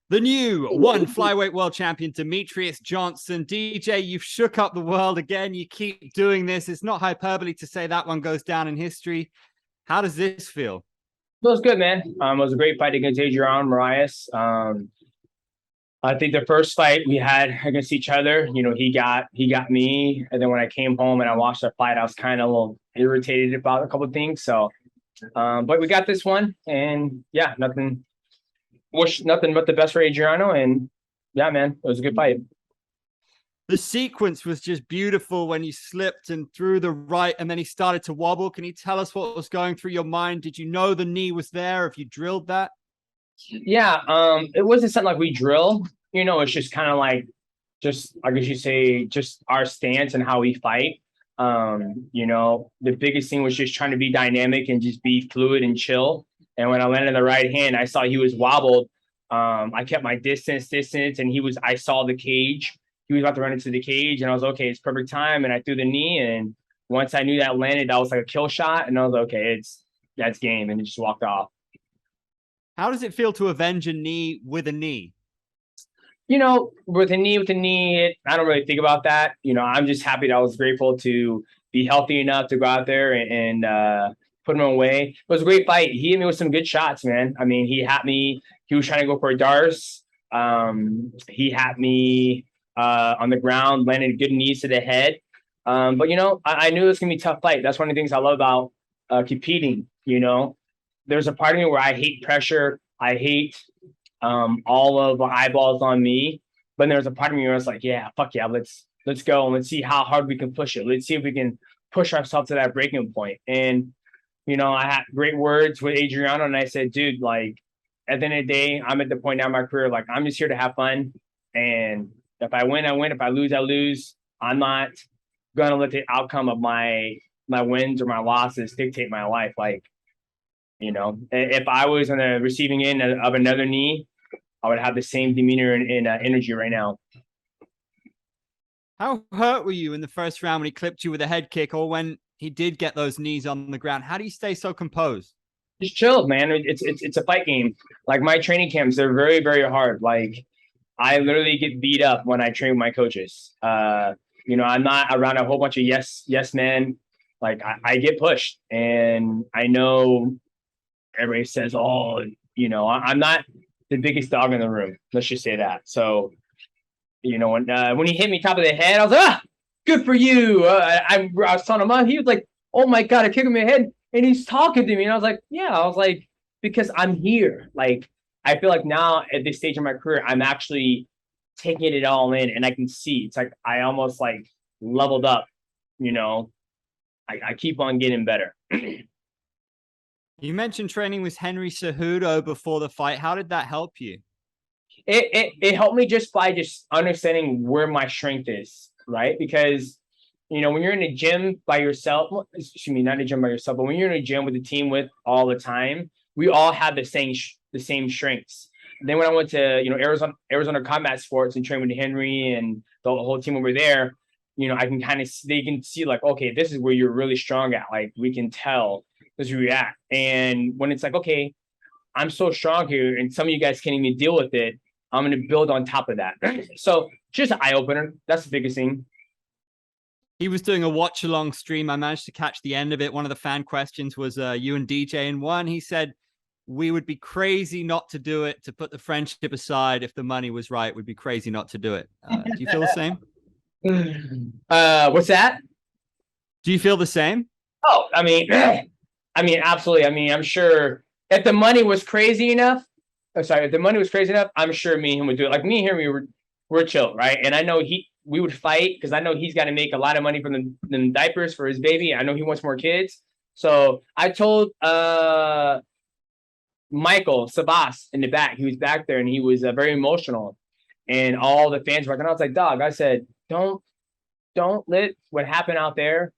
The new one flyweight world champion, Demetrious Johnson. DJ, you've shook up the world again. You keep doing this. It's not hyperbole to say that one goes down in history. How does this feel? Feels good, man. It was a great fight against Adrian Marias. I think the first fight we had against each other, he got me, and then when I came home and I watched the fight, I was kind of a little irritated about a couple of things. So, but we got this one, and yeah, wish nothing but the best for Adriano, and yeah, man, it was a good fight. The sequence was just beautiful when you slipped and threw the right, and then he started to wobble. Can you tell us what was going through your mind? Did you know the knee was there? If you drilled that? Yeah, it wasn't something like we drill. It's just kind of like, just I guess you say, just our stance and how we fight. The biggest thing was just trying to be dynamic and just be fluid and chill. And when I landed the right hand, I saw he was wobbled. I kept my distance, and I saw the cage. He was about to run into the cage, and I was okay, it's perfect time. And I threw the knee, and once I knew that landed, that was like a kill shot, and I was like, okay, that's game, and it just walked off. How does it feel to avenge a knee with a knee? With a knee, I don't really think about that. I'm just happy that I was grateful to be healthy enough to go out there and put him away. It was a great fight. He hit me with some good shots, man. I mean, he had me. He was trying to go for a Darce. He had me on the ground, landed good knees to the head. But I knew it was gonna be a tough fight. That's one of the things I love about competing. There's a part of me where I hate pressure. I hate all of the eyeballs on me. But there's a part of me where it's like, yeah, fuck yeah, let's go and let's see how hard we can push it. Let's see if we can push ourselves to that breaking point. And I had great words with Adriano, and I said, dude, like, at the end of the day, I'm at the point now in my career, like, I'm just here to have fun. And if I win, I win. If I lose, I lose. I'm not gonna let the outcome of my wins or my losses dictate my life. Like, if I was on the receiving end of another knee, I would have the same demeanor and energy right now. How hurt were you in the first round when he clipped you with a head kick, or when he did get those knees on the ground? How do you stay so composed? Just chill, man. It's a fight game. Like, my training camps, they're very, very hard. Like, I literally get beat up when I train with my coaches. I'm not around a whole bunch of yes men. Like, I get pushed, and I know everybody says, oh, I'm not the biggest dog in the room. Let's just say that. So, when he hit me top of the head, I was like, good for you. I was telling him, he was like, oh my God, I kicked him in the head. And he's talking to me. And I was like, yeah, because I'm here. Like, I feel like now at this stage of my career, I'm actually taking it all in, and I can see it's like I almost like leveled up. I keep on getting better. You mentioned training with Henry Cejudo before the fight. How did that help you? It helped me just by just understanding where my strength is, right? Because when you're in a gym by yourself, excuse me, not a gym by yourself, but when you're in a gym with the team with all the time, we all have the same strengths. And then when I went to Arizona Combat Sports and trained with Henry and the whole team over there, I can they can see like, okay, this is where you're really strong at. Like, we can tell as you react. And when it's like, okay, I'm so strong here, and some of you guys can't even deal with it, I'm going to build on top of that. So just an eye opener. That's the biggest thing. He was doing a watch along stream. I managed to catch the end of it. One of the fan questions was you and DJ in one. He said, we would be crazy not to do it, to put the friendship aside. If the money was right, we'd be crazy not to do it. Do you feel the same? What's that? Do you feel the same? Oh, I mean, absolutely. I mean, I'm sure if the money was crazy enough, I'm sure me and him would do it. Like, me and him, we're chill, right? And I know we would fight because I know he's got to make a lot of money from the diapers for his baby. I know he wants more kids. So I told Michael Sabas in the back, he was back there, and he was very emotional, and all the fans were like, and I was like, dog, I said, don't let what happened out there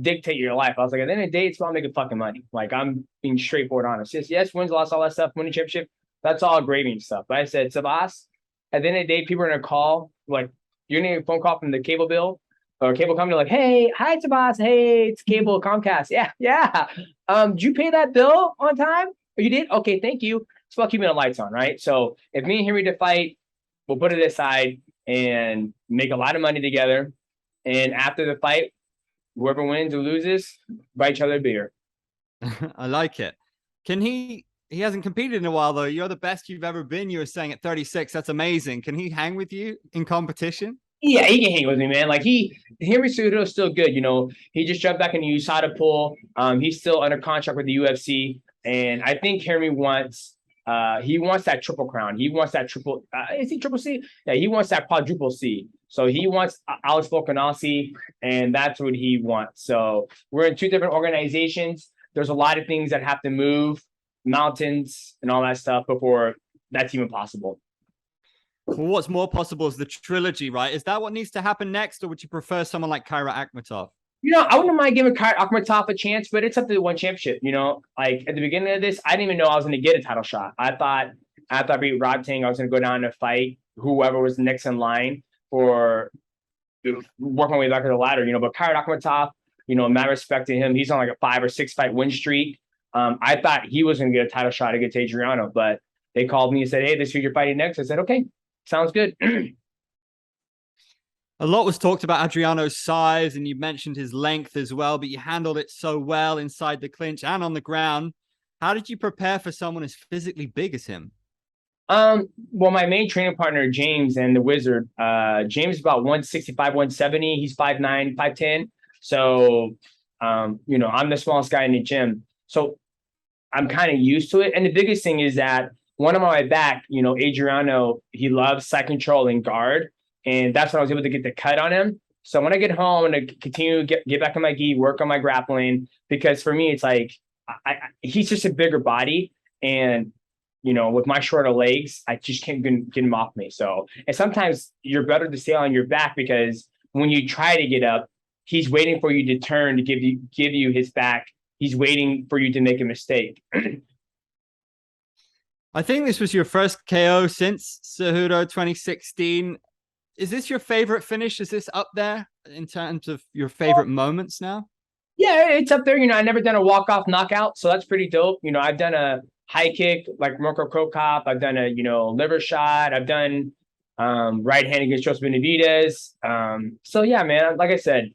dictate your life. I was like, at the end of the day, it's about making fucking money. Like, I'm being straightforward honest. Yes, wins, loss, all that stuff, winning championship, that's all gravy and stuff. But I said, Sabas, at the end of the day, people are gonna call, like, you're gonna get a phone call from the cable bill or cable company, like, hey, hi, Sabas, hey, it's cable Comcast. Yeah. Did you pay that bill on time? Oh, you did? Okay, thank you. it's about keeping the lights on, right? So if me and Henry to fight, we'll put it aside and make a lot of money together. And after the fight, whoever wins or loses, buy each other a beer. I like it. Can he hasn't competed in a while though. You're the best you've ever been. You were saying at 36. That's amazing. Can he hang with you in competition? Yeah, he can hang with me, man. Like Henry Cejudo is still good. You know, he just jumped back in the USADA pool. He's still under contract with the UFC, and I think Henry wants. He wants that triple crown. He wants that triple. Is he triple C? Yeah, he wants that quadruple C. So he wants Alex Volkanovski, and that's what he wants. So we're in two different organizations. There's a lot of things that have to move, mountains and all that stuff before that's even possible. Well, what's more possible is the trilogy, right? Is that what needs to happen next, or would you prefer someone like Kyra Akhmatov? You know, I wouldn't mind giving Kyle Akhmatov a chance, but it's up to the one championship. You know, like at the beginning of this, I didn't even know I was going to get a title shot. I thought after I beat Rod Tang, I was going to go down and fight whoever was next in line for work my way back to the ladder. You know, but Kyle Akhmatov, you know, mad respect to him. He's on like a 5 or 6 fight win streak. I thought he was going to get a title shot against Adriano, but they called me and said, "Hey, this is who you're fighting next." I said, "Okay, sounds good." A lot was talked about Adriano's size, and you mentioned his length as well, but you handled it so well inside the clinch and on the ground. How did you prepare for someone as physically big as him? Well, my main training partner, James and the Wizard, James is about 165, 170. He's 5'9", 5'10". So, you know, I'm the smallest guy in the gym. So I'm kind of used to it. And the biggest thing is that one of my back, you know, Adriano, he loves side control and guard. And that's when I was able to get the cut on him. So when I get home, I'm going to continue to get back on my gi, work on my grappling, because for me, it's like, he's just a bigger body. And, you know, with my shorter legs, I just can't get him off me. So, and sometimes you're better to stay on your back, because when you try to get up, he's waiting for you to turn to give you his back. He's waiting for you to make a mistake. I think this was your first KO since Cejudo 2016. Is this your favorite finish? Is this up there in terms of your favorite moments now? Yeah, it's up there. You know, I never done a walk-off knockout, so that's pretty dope. You know, I've done a high kick like Mirko Cro Cop. I've done a, you know, liver shot. I've done right hand against Joseph Benavidez. So yeah, man, like I said,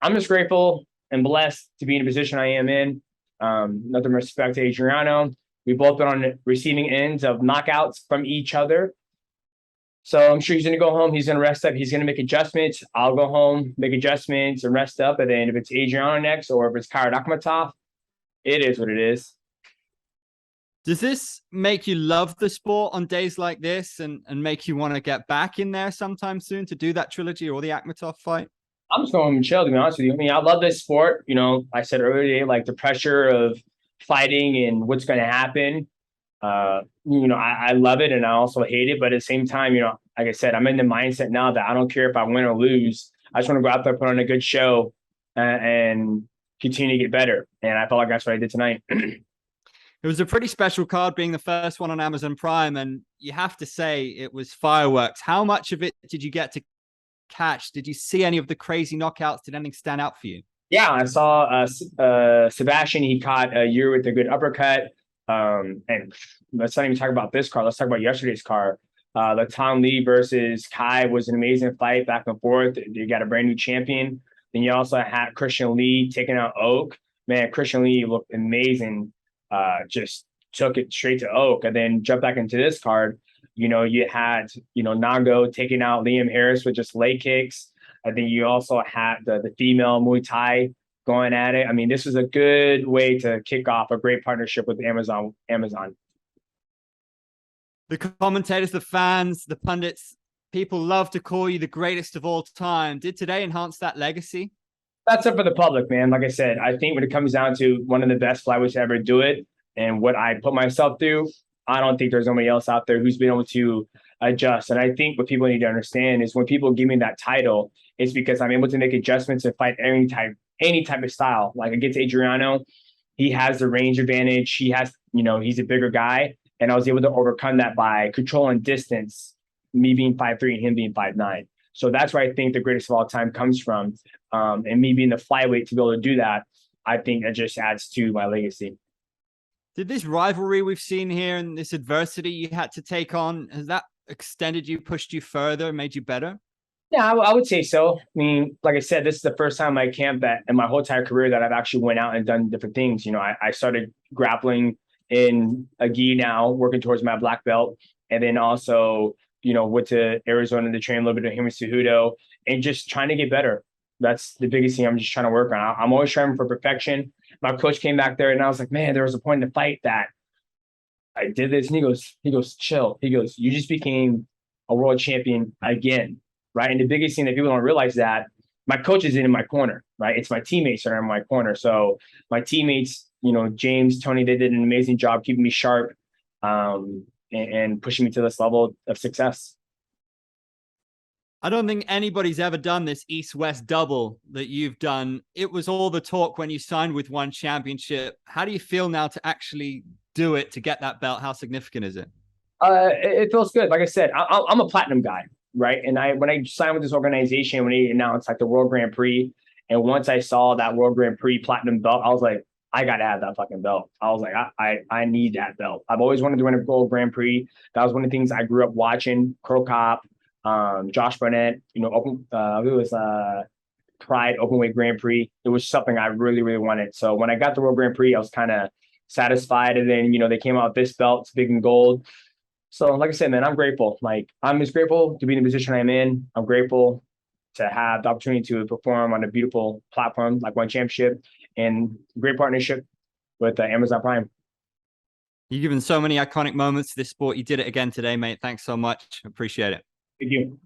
I'm just grateful and blessed to be in the position I am in. Nothing respect to Adriano. We've both been on the receiving ends of knockouts from each other. So I'm sure he's going to go home. He's going to rest up. He's going to make adjustments. I'll go home, make adjustments, and rest up. And then if it's Adriano next, or if it's Kyra Akhmatov, it is what it is. Does this make you love the sport on days like this, and make you want to get back in there sometime soon to do that trilogy or the Akhmatov fight? I'm just going to chill, to be honest with you. I mean, I love this sport. You know, I said earlier, like the pressure of fighting and what's going to happen. You know, I love it and I also hate it. But at the same time, you know, like I said, I'm in the mindset now that I don't care if I win or lose. I just want to go out there, put on a good show, and continue to get better. And I felt like that's what I did tonight. It was a pretty special card, being the first one on Amazon Prime, and you have to say it was fireworks. How much of it did you get to catch? Did you see any of the crazy knockouts? Did anything stand out for you? Yeah, I saw Sebastian. He caught a year with a good uppercut. And let's not even talk about this card. Let's talk about yesterday's card. The Tom Lee versus Kai was an amazing fight, back and forth. You got a brand new champion. Then you also had Christian Lee taking out Oak. Man, Christian Lee looked amazing. Just took it straight to Oak, and then jump back into this card. You know, you had, you know, Nango taking out Liam Harris with just leg kicks. I think you also had the female Muay Thai going at it. I mean, this was a good way to kick off a great partnership with Amazon. The commentators, the fans, the pundits, people love to call you the greatest of all time. Did today enhance that legacy? That's up for the public, man. Like I said, I think when it comes down to one of the best flyweights to ever do it and what I put myself through, I don't think there's nobody else out there who's been able to adjust. And I think what people need to understand is when people give me that title, it's because I'm able to make adjustments and fight any type of style. Like against Adriano, he has the range advantage. He has, you know, he's a bigger guy. And I was able to overcome that by controlling distance, me being 5'3" and him being 5'9". So that's where I think the greatest of all time comes from. And me being the flyweight to be able to do that, I think that just adds to my legacy. Did this rivalry we've seen here and this adversity you had to take on, has that extended you, pushed you further, made you better? Yeah, I would say so. I mean, like I said, this is the first time I camped that in my whole entire career that I've actually went out and done different things. You know, I started grappling in a gi now, working towards my black belt, and then also, you know, went to Arizona to train a little bit of Himi Cejudo and just trying to get better. That's the biggest thing I'm just trying to work on. I'm always striving for perfection. My coach came back there and I was like, man, there was a point in the fight that I did this. And he goes, chill. He goes, you just became a world champion again, right? And the biggest thing that people don't realize that my coach is in my corner, right? It's my teammates that are in my corner. So my teammates, you know, James, Tony, they did an amazing job keeping me sharp, and pushing me to this level of success. I don't think anybody's ever done this East-West double that you've done. It was all the talk when you signed with One Championship. How do you feel now to actually do it, to get that belt? How significant is it? It feels good. Like I said, I'm a platinum guy, right? And when I signed with this organization, when they announced like the World Grand Prix, and once I saw that World Grand Prix platinum belt, I was like, I gotta have that fucking belt. I was like, I need that belt. I've always wanted to win a World Grand Prix. That was one of the things I grew up watching. Crow Cop, Josh Barnett, you know, it was Pride Openweight Grand Prix. It was something I really, really wanted. So when I got the World Grand Prix, I was kind of satisfied. And then, you know, they came out with this belt, it's big and gold. So, like I said, man, I'm grateful. Like, I'm just grateful to be in the position I'm in. I'm grateful to have the opportunity to perform on a beautiful platform like One Championship, and great partnership with Amazon Prime. You've given so many iconic moments to this sport. You did it again today, mate. Thanks so much. Appreciate it. Thank you.